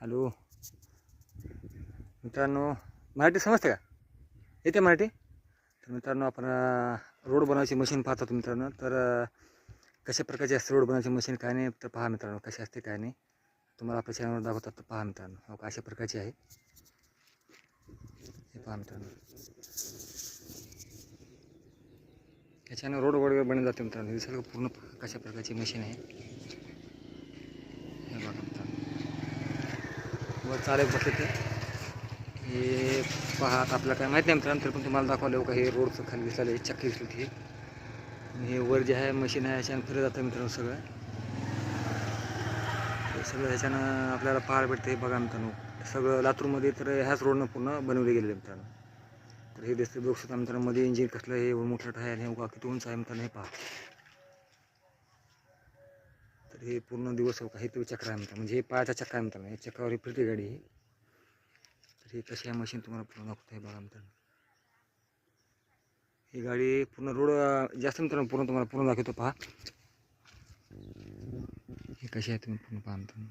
Hello मित्रांनो, मराठी समजते का? येते मराठी? तर मित्रांनो, आपण रोड बनवायची मशीन पाहतो मित्रांनो. तर कशा प्रकारची असते रोड बनवायची मशीन, काय नाही तर पहा मित्रांनो कशी असते काय नाही. तुम्हाला आपल्या चॅनलवर दाखवतात तर पहा मित्रांनो. हो, अशा प्रकारची आहे हे पहा मित्रांनो. याच्यानं रोड वगैरे बनवून जाते मित्रांनो. हे सगळं पूर्ण कशा प्रकारची मशीन आहे हे बघा मित्रांनो. वर चालत बसले ते हे पहा. आता आपल्याला काय माहीत नाही मित्रांनो, तरी पण तुम्हाला दाखवलं का हे रोडचं खाली दिसलं चक्की दिसली ती. हे वर जे आहे मशीन आहे याच्यानं फिरत जातं मित्रांनो. सगळं ह्याच्यानं आपल्याला पाहायला भेटते बघा मित्रांनो. सगळं लातूरमध्ये तर ह्याच रोडनं पूर्ण बनवले गेलेले मित्रांनो. तर हे दिसते बघू शकता मित्रांनो. मध्ये इंजिन कसलं हे मोठं आहे आणि हे किती उंच आहे मित्रांनो हे पहा. तर हे पूर्ण दिवस हो का हे तो चक्र आहे मित्रांनो. म्हणजे हे पायाचा चक्का आहे मित्रांनो. हे चक्रावर ही फिरते गाडी ही. तर हे कशी आहे मशीन तुम्हाला पूर्ण दाखवतो हे बघा मित्रांनो. ही गाडी पूर्ण रोड जास्त मित्रांनो पूर्ण तुम्हाला पूर्ण दाखवतो पहा. हे कशी आहे तुम्ही पूर्ण पहा मित्रांनो.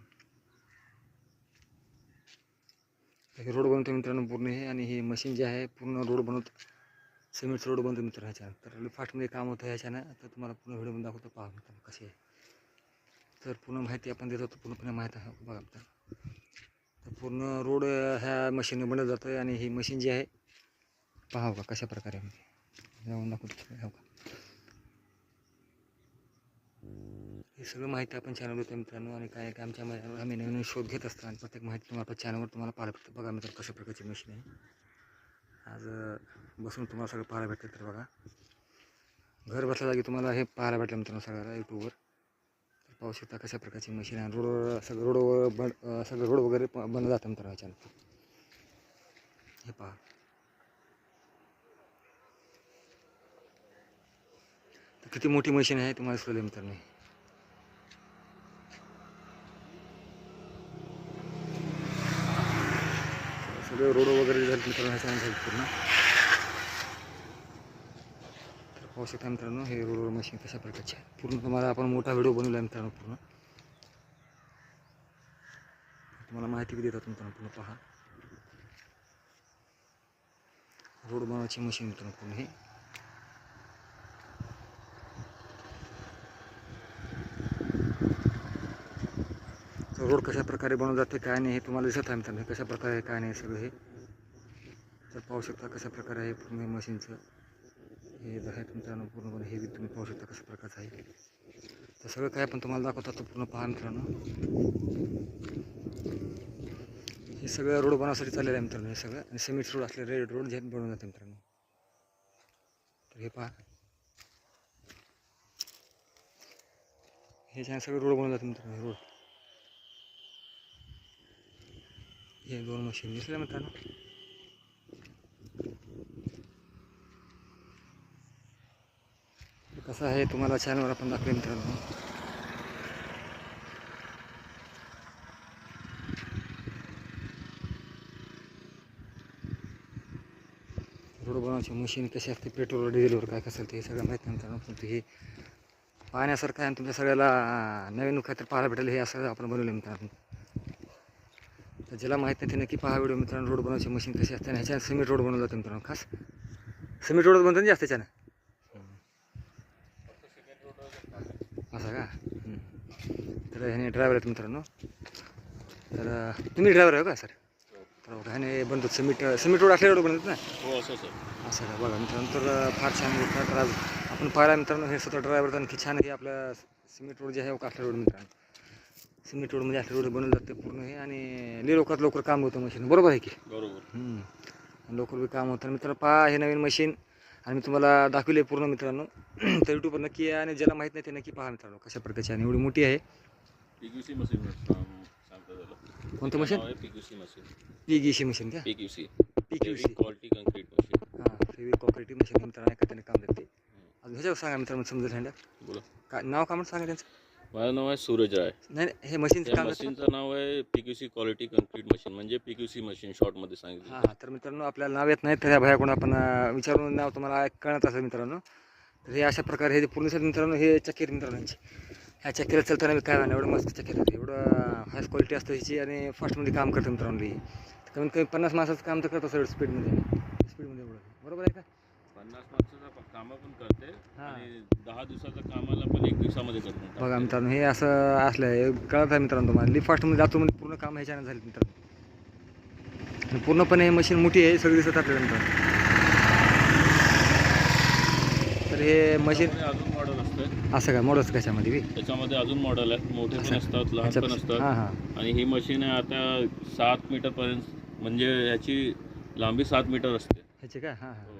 हे रोड बनवतो मित्रांनो पूर्ण हे. आणि हे मशीन जे आहे पूर्ण रोड बनवतो. सिमेंट रोड बनतो मित्र ह्याच्यानं. तर फास्टमध्ये काम होतं ह्याच्यानं. तर तुम्हाला पूर्ण व्हिडिओ दाखवतो पहा मित्रांनो कशी आहे. तर पूर्ण माहिती आपण देतो पूर्णपणे माहीत आहे बघा मित्रांनो. तर पूर्ण रोड ह्या मशीनने बनवलं जातं आहे. आणि ही मशीन जी आहे पहा का कशा प्रकारे जाऊन दाखवतो हो का. हे सगळं माहिती आपण चॅनल होतं मित्रांनो. आणि काय काय आमच्या आम्ही नवीन शोध घेत असतो आणि प्रत्येक माहिती तुम्हाला आपल्या चॅनलवर तुम्हाला पाहायला भेटतं बघा मित्रांनो कशा प्रकारची मशीन आहे. आज बसून तुम्हाला सगळं पाहायला भेटतं. तर बघा घर बसल्या जागी तुम्हाला हे पाहायला भेटलं मित्रांनो सगळ्याला यूट्यूबवर. तर पाहू शकता कशा प्रकारची मशीन आहे. रोडवर सगळं सगळं रोड वगैरे बनलं जातं मित्रांनो ह्याच्यानं. हे पहा. तर किती मोठी मशीन आहे तुम्हाला दिसलं मित्रांनो. सगळे रोड वगैरे झाले मित्रांनो ह्याच्यानं झाले पूर्ण. तर पाहू शकता मित्रांनो हे रोडवर मशीन कशा प्रकारची आहे. पूर्ण तुम्हाला आपण मोठा व्हिडिओ बनवला आहे मित्रांनो पूर्ण. तुम्हाला माहिती बी देतात मित्रांनो पूर्ण पहा. रोड बनवायची मशीन मित्रांनो पूर्ण हे. तर रोड कशा प्रकारे बनवलं जाते काय नाही हे तुम्हाला दिसत आहे मित्रांनो. कशा प्रकारे काय नाही सगळं हे. तर पाहू शकता कशा प्रकारे आहे पूर्ण मशीनचं हे आहे मित्रांनो. पूर्णपणे हे तुम्ही पाहू शकता कशा प्रकारचं आहे. तर सगळं काय पण तुम्हाला दाखवतात तर पूर्ण पहा मित्रांनो. हे सगळं रोड बनवण्यासाठी चाललेलं आहे मित्रांनो हे सगळं. आणि सिमेंट रोड असले रेड रोड जे बनवून जाते मित्रांनो. तर हे पहा हे सगळं रोड बनवून जाते मित्रांनो हे रोड. हे दोन मशीन दिसल्या मित्रांनो. कसं आहे तुम्हाला चॅनलवर आपण दाखवेल मित्रांनो. रोड बनवायची मशीन कशी असते पेट्रोल डिझेलवर काय कसं ते सगळं माहीत नाही मित्रांनो. पण हे पाहण्यासारखं आहे आणि तुमच्या सगळ्याला नवीन काहीतरी पाहायला भेटेल हे असं आपण बनवलं मित्रांनो. तर ज्याला माहीत नाही ते नक्की पहा व्हिडिओ मित्रांनो. रोड बनवायची मशीन कशी असते आणि ह्याच्यानं सिमेंट रोड बनवलं जातं मित्रांनो. खास सिमेंट रोड बनतं ना जास्त त्याच्यानं असं का. तर ह्याने ड्रायव्हर आहेत मित्रांनो. तर तुम्ही ड्रायव्हर आहे का सर? तर बघा ह्याने बनतो सिमेंट रोड असल्या रोड बनतात ना. हो असं सर. असं का बघा मित्रांनो. तर फार छान गोष्ट. तर आज आपण पाहिला मित्रांनो हे स्वतः ड्रायव्हर आणखी छान हे आपल्या सिमेंट रोड जे आहे असल्या रोड मित्रांनो. सिमेंट रोडमध्ये असल्या रोड बनवलं जाते पूर्ण हे. आणि लवकर काम होतं मशीन बरोबर आहे की. बरोबर. लवकर बी काम होतं मित्रांनो. पहा हे नवीन मशीन आणि मी तुम्हाला दाखवले पूर्ण मित्रांनो. तर यूट्यूबवर नक्की आहे आणि ज्याला माहीत नाही ते नक्की पहा मित्रांनो कशा प्रकारची आणि एवढी मोठी आहे. पीक्यूसी मशीन सांगता त्याला. कोणतं machine? PQC machine. PGC machine का? PQC PQC quality concrete machine. हां फेविक कॉपरेटिव्ह मशीन मित्रांनो एका त्याने काम देते. अजून ह्याच्यावर सांगा मित्रांनो समजेल ह्यांना. बोला. काय नाव का म्हणून सांगा त्यांचं. माझं नाव आहे सूरज राय. नाही हे मशीनचं त्या काम मशीनचं नाव आहे पीक्यूसी क्वालिटी कंक्रीट मशीन म्हणजे पीक्यूसी मशीन शॉर्टमध्ये सांगितलं. हां तर मित्रांनो आपल्याला नाव येत नाही तर ह्या भयाकडून आपण विचारून नाव तुम्हाला कळत असेल मित्रांनो. तर हे अशा प्रकारे हे जे पूर्ण मित्रांनो हे चक्की मित्रांनो यांची ह्या चक्कीला चालताना बी काय म्हणा एवढं मस्त चक्की राहते, एवढं हाय क्वालिटी असतं ह्याची आणि फास्टमध्ये काम करतं मित्रांनो ही. कमीत कमी 50 माणसाचं काम तर करत असं स्पीडमध्ये एवढं, बरोबर आहे का? 50 माणसाचं कामं पण करते हां. आणि 10 दिवसाचं कामाला पण 1 दिवसामध्ये करते. बघा मित्रांनो हे असं असलं हे कळत आहे मित्रांनो तुम्हाला. लिफ्ट फास्टमध्ये जातो म्हणजे पूर्ण काम ह्याच्यानं झाले मित्रांनो. आणि पूर्णपणे हे मशीन मोठी आहे सगळी दिसत आपल्याला मित्रांनो. तर हे मशीन अजून मॉडेल असतं. असं काय मॉडेल्स कशामध्ये बी त्याच्यामध्ये अजून मॉडेल आहेत, मोठे पण असतात, लहान पण असतात. हां हां. आणि ही मशीन आहे आता 7 मीटरपर्यंत, म्हणजे याची लांबी 7 मीटर असते. ह्याचे काय हां हां.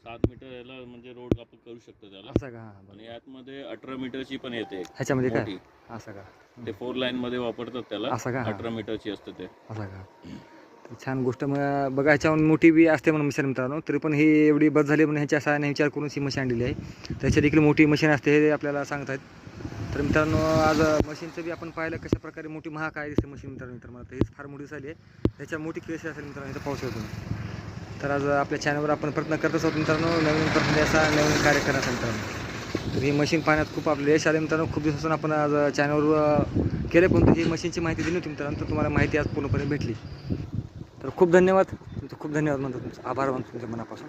7 मीटर याला म्हणजे रोड आपण करू शकतो त्याला. असं का हां आणि यातमध्ये 18 मीटरची पण येते ह्याच्यामध्ये काय मोठी. असं का ते 4 लाईन मध्ये वापरतात त्याला. असं का? 18 मीटरची असते ते. असं का? तर छान गोष्ट मग बघा ह्याच्याहून मोठी बी असते म्हणून मशीन मित्रांनो. तरी पण ही एवढी बस झाली म्हणून ह्याच्या सहाय्याने विचार करून ही मशीन आणलेली आहे. त्याच्या देखील मोठी मशीन असते हे आपल्याला सांगत आहेत. तर मित्रांनो आज मशीनचं बी आपण पाहिलं कशा प्रकारे मोठी महाग आहे दिसते मशीन मित्रांनो. तर मला हीच फार मोठी झाली आहे. त्याच्या मोठी केस असेल मित्रांनो इथं पाऊस होतो. तर आज आपल्या चॅनलवर आपण प्रयत्न करतच आहोत मित्रांनो नवीन प्रयत्न असा नवीन कार्य करण्याचा मित्रांनो. तर ही मशीन पाहण्यात खूप आपलं यश आले मित्रांनो. खूप दिवसापासून आपण आज चॅनलवर केले पण ही मशीनची माहिती दिली होती मित्रांनो. तर तुम्हाला माहिती आज पूर्णपणे भेटली. तर खूप धन्यवाद तुमचं, खूप धन्यवाद म्हणतो तुमचं, आभार मानतो तुमच्या मनापासून.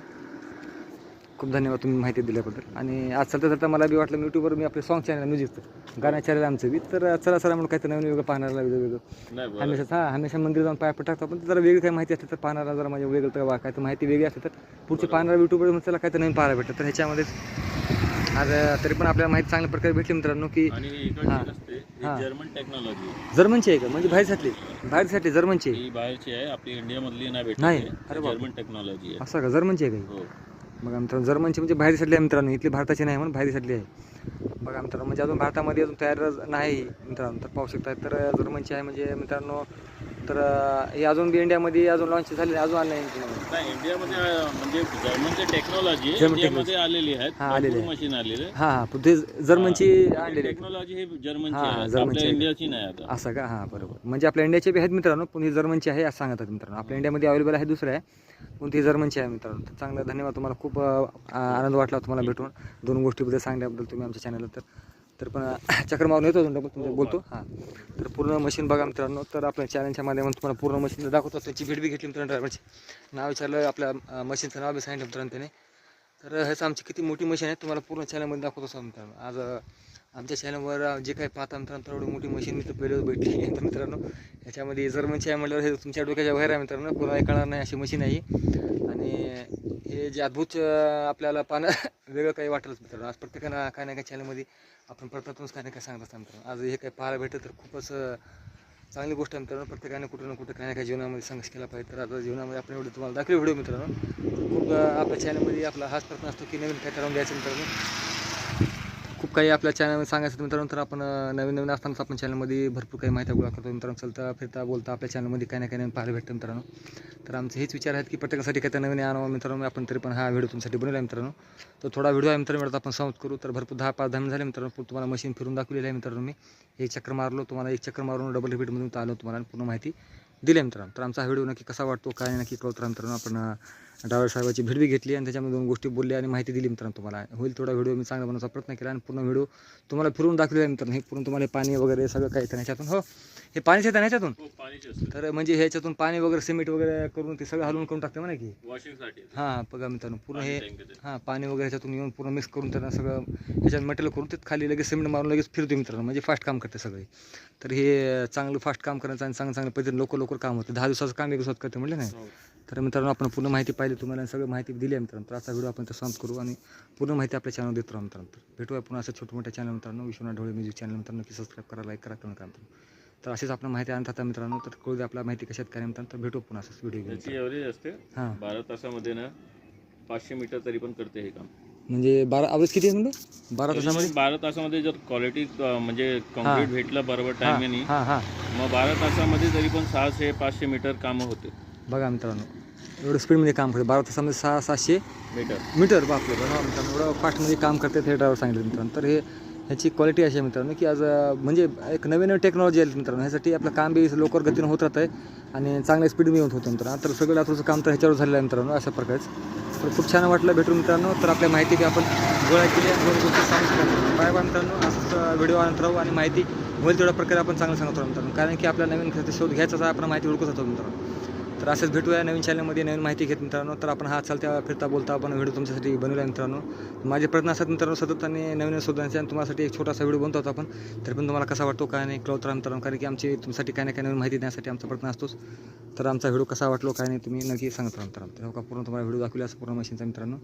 खूप धन्यवाद तुम्ही माहिती दिल्याबद्दल. आणि आज चलता मला बी वाटलं यूट्यूबवर मी आपले सॉंग चॅनल म्युझिकचं गाणं चॅनल आमचं बी. तर चला म्हणून काहीतरी नवीन वेगळं पाहणारा वेगळं हमेशा मंदिर जाऊन पाय टाकतो पण जरा वेगळी काही माहिती असते तर पाहणारा जरा म्हणजे वेगळं तर काय तर माहिती वेगळी असते तर पुढचे पाहणारा यूट्यूबवर चला काहीतरी नवीन पाहायला भेटतं. तर ह्याच्यामध्ये आज तरी पण आपल्याला माहिती चांगल्या प्रकारे भेटली मित्रांनो की जर्मन टेक्नॉलॉजी. जर्मनची आहे का म्हणजे बाहेरसाठी जर्मनची ही बाहेरची आहे, आपली इंडियामधली नाही भेटत. नाही. जर्मन टेक्नॉलॉजी आहे. असं का जर्मनची आहे का? बघा मित्रांनो जर्मनची म्हणजे बाहेरसाठी आहे मित्रांनो. इथली भारताची नाही म्हणून बाहेरसाठी आहे. बघा मित्रांनो म्हणजे अजून भारतामध्ये अजून तयार नाही मित्रांनो. तर पाहू शकता. तर जर्मनची आहे म्हणजे मित्रांनो. तर हे अजून बी इंडियामध्ये अजून लॉन्च झाले अजून आलं नाही. इंडियामध्ये म्हणजे जर्मनची टेक्नॉलॉजी इंडियामध्ये आलेली आहे. आलेली मशीन आलेली आहे. हां ते जर्मनची आणलेली टेक्नॉलॉजी ही जर्मनची आहे, आपल्या इंडियाची नाही आता. असं का? हां बरोबर. म्हणजे आपल्या इंडियाचे बी आहेत मित्रांनो पण ही जर्मनची आहे असं सांगतात मित्रांनो. आपल्या इंडियामध्ये अवेलेबल आहे दुसरं आहे पण ती जर्मनची आहे मित्रांनो. तर चांगलं धन्यवाद तुम्हाला. खूप आनंद वाटला तुम्हाला भेटून. 2 गोष्टीबद्दल सांगण्याबद्दल तुम्ही आमच्या चॅनलला. तर पण चक्कर मारून येतो तुमच्या बोलतो. हां तर पूर्ण मशीन बघा मित्रांनो. तर आपल्या चॅनलच्या माध्यमातून तुम्हाला पूर्ण मशीन दाखवतो. त्यांची भेट बी घेतली मित्रांनो. ड्रायव्हरची नाव विचारलं, आपल्या मशीनचं नाव बी सांगितलं मित्रांनो त्याने. तर ह्याचं आमची किती मोठी मशीन आहे तुम्हाला पूर्ण चॅनलमध्ये दाखवतो असं मित्रांनो. आज आमच्या चॅनलवर जे काही पाहता मित्रांनो एवढी मोठी मशीन मी तर पहिलेच भेटली. तर मित्रांनो ह्याच्यामध्ये जर्मनची आहे म्हटल्यावर हे तुमच्या डोक्याच्या बाहेर आहे मित्रांनो. कोणाला कळणार नाही अशी मशीन आहे. आणि हे जे अद्भुत आपल्याला पाहणं वेगळं काही वाटलंच मित्रांनो. आज प्रत्येकानं काही ना काही चॅनलमध्ये आपण प्रथमच काही ना काय सांगत असतात मित्रांनो. आज हे काही पाहायला भेटतं तर खूपच चांगली गोष्ट आहे मित्रांनो. प्रत्येकाने कुठं ना कुठं काही ना काही जीवनामध्ये संघर्ष केला पाहिजे. तर आता जीवनामध्ये आपण एवढे तुम्हाला दाखले व्हिडिओ मित्रांनो. खूप आपल्या चॅनलमध्ये आपला हाच प्रयत्न असतो की नवीन काय करून द्यायचं मित्रांनो. खूप काही आपल्या चॅनलमध्ये सांगायचं मित्रांनो. तर आपण नवीन असतानाच आपण चॅनलमध्ये भरपूर काही माहिती गोळा करतो मित्रांनो. चलता फिरता बोलता आपल्या चॅनलमध्ये काही ना काही नवीन पाहायला भेटतं मित्रांनो. तर आमचे हेच विचार आहेत की प्रत्येकासाठी काही नवीन आणावं मित्रांनो. आपण तरी पण हा व्हिडिओ तुमच्यासाठी बनवला आहे मित्रांनो. तर थोडा व्हिडिओ आहे मित्रांनो आपण समाप्त करू. तर भरपूर 10-5 मिनिट झाले मित्रांनो. तुम्हाला मशीन फिरून दाखवलेली आहे मित्रांनो. मी एक चक्कर मारलो तुम्हाला, एक चक्कर मारून डबल रिपीटमधून आलो तुम्हाला पूर्ण माहिती दिली आहे मित्रांनो. तर आमचा हा व्हिडिओ नक्की कसा वाटतो काय नक्की कळतो मित्रांनो. आपण ड्रायव्हर साहेबाची भेट बी घेतली आणि त्याच्यामध्ये 2 गोष्टी बोलल्या आणि माहिती दिली मित्रांनो. तुम्हाला होईल थोडा व्हिडिओ मी चांगला बनवण्याचा प्रयत्न केला आणि पूर्ण व्हिडिओ तुम्हाला फिरून दाखवलेला आहे मित्रांनो. हे पूर्ण तुम्हाला पाणी वगैरे सगळं काही येतं ह्याच्यातून. हो हे पाणीच येतं ह्याच्यातून. तर म्हणजे ह्याच्यातून पाणी वगैरे सिमेंट वगैरे करून ते सगळं हलवून करून टाकते म्हणा की वॉशिंगसाठी. हां बघा मित्रांनो पूर्ण हे पाणी वगैरे ह्याच्यातून येऊन पूर्ण मिक्स करून त्यांना सगळं ह्याच्यात मटेरियल करून ते खाली लगेच सिमेंट मारून लगेच फिरतो मित्रांनो. म्हणजे फास्ट काम करते सगळे. तर हे चांगलं फास्ट काम करायचं आणि चांगल्या पद्धतीने लवकर काम होतं. 10 दिवसाचं काम 1 दिवसात करते म्हटलं नाही. तर मित्रांनो आपण पूर्ण माहिती पाहिली तुम्हाला सगळं माहिती दिली आहे मित्रांनो. तर असा व्हिडिओ आपण तर समाप्त करू आणि पूर्ण माहिती आपल्या चॅनल देतो मित्रांनो. तर भेटूया पुन्हा असं छोटं मोठ्या चॅनल मित्रांनो. विश्वनाथ ढवळे म्युझिक चॅनल मित्रांनो. नक्की सबस्क्राईब करा, लाईक करा, कमेंट करा मित्रांनो. तर अशीच आपण माहिती आणत आता मित्रांनो. तर कळू दे आपला माहिती कशात काय मित्रांनो. तर भेटू पुन्हा असंच व्हिडिओ घेऊन. त्याची एव्हरेज असते 12 तासामध्ये ना 500 मीटर तरी पण करते हे काम. म्हणजे 12 अवरेज किती आहे म्हणजे 12 तासामध्ये? 12 तासामध्ये जर क्वालिटी म्हणजे कम्प्लीट भेटलं बरोबर टायमिंग मग 12 तासामध्ये तरी पण 600-500 मीटर कामं होते. बघा मित्रांनो एवढं स्पीडमध्ये काम करते 12 तासामध्ये 600-700 मीटर बापरे. बघा मित्रांनो एवढं फास्टमध्ये काम करते हे ड्रायव्हर सांगितलं मित्रांनो. तर हे ह्याची क्वालिटी अशी आहे मित्रांनो की आज म्हणजे एक नवीन टेक्नॉलॉजी आहे मित्रांनो. ह्यासाठी आपलं काम बी लवकर गतीनं होत राहतं आहे आणि चांगल्या स्पीड बी होत होतं मित्रांनो. तर सगळं लातूरचं काम तर ह्याच्यावर झालेलं आहे मित्रांनो अशा प्रकारेच. तर खूप छान वाटलं भेटून मित्रांनो. तर आपल्या माहिती बी आपण गोळा केली आणि दोन गोष्टी सांगितल्या. बाय बाय मित्रांनो. असंच व्हिडिओ आणत राहू आणि माहिती होईल तेवढ्या प्रकारे आपण चांगलं सांगत राहू मित्रांनो. कारण की आपल्या नवीन शोध घ्यायचाच आहे, आपण माहिती ओळखत होतो मित्रांनो. तर असंच भेटूया नवीन चॅनलमध्ये नवीन माहिती घेत मित्रांनो. तर आपण हा चालत्या फिरता बोलता आपण व्हिडिओ तुमच्यासाठी बनवला आहे मित्रांनो. माझे प्रयत्न असतात मित्रांनो सतत आणि नवीन शोधण्याचे आणि तुम्हासाठी एक छोटासा व्हिडिओ बनतो आपण. तरी पण तुम्हाला कसा वाटतो काय नाही कळवत राहा मित्रांनो. कारण की आमची तुमच्यासाठी काय ना काय नवीन माहिती देण्यासाठी आमचा प्रयत्न असतोच. तर आमचा व्हिडिओ कसा वाटलो काय नाही तुम्ही नक्की सांगत राहा मित्रांनो. तर पूर्ण तुम्हाला व्हिडिओ दाखवला असं पूर्ण मशीनचा मित्रांनो.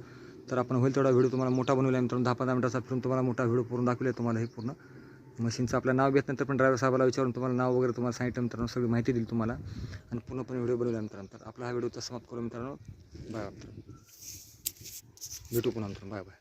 तर आपण होईल तेवढा व्हिडिओ तुम्हाला मोठा बनवला आहे मित्रांनो. 10-15 मिनिटाचा फिरून तुम्हाला मोठा व्हिडिओ पूर्ण दाखवला तुम्हाला हे पूर्ण मशीनचं. आपलं नाव घेत नंतर पण ड्रायव्हर साहेबाला विचारून तुम्हाला नाव वगैरे तुम्हाला सांगितलं मित्रांनो. सगळी माहिती दिली तुम्हाला आणि पूर्णपणे व्हिडिओ बनवला मित्रांनो. तर आपला हा व्हिडिओचा समाप्त करू मित्रांनो. बाय मित्रांनो. भेटू पुन्हा मित्रांनो. Bye bye.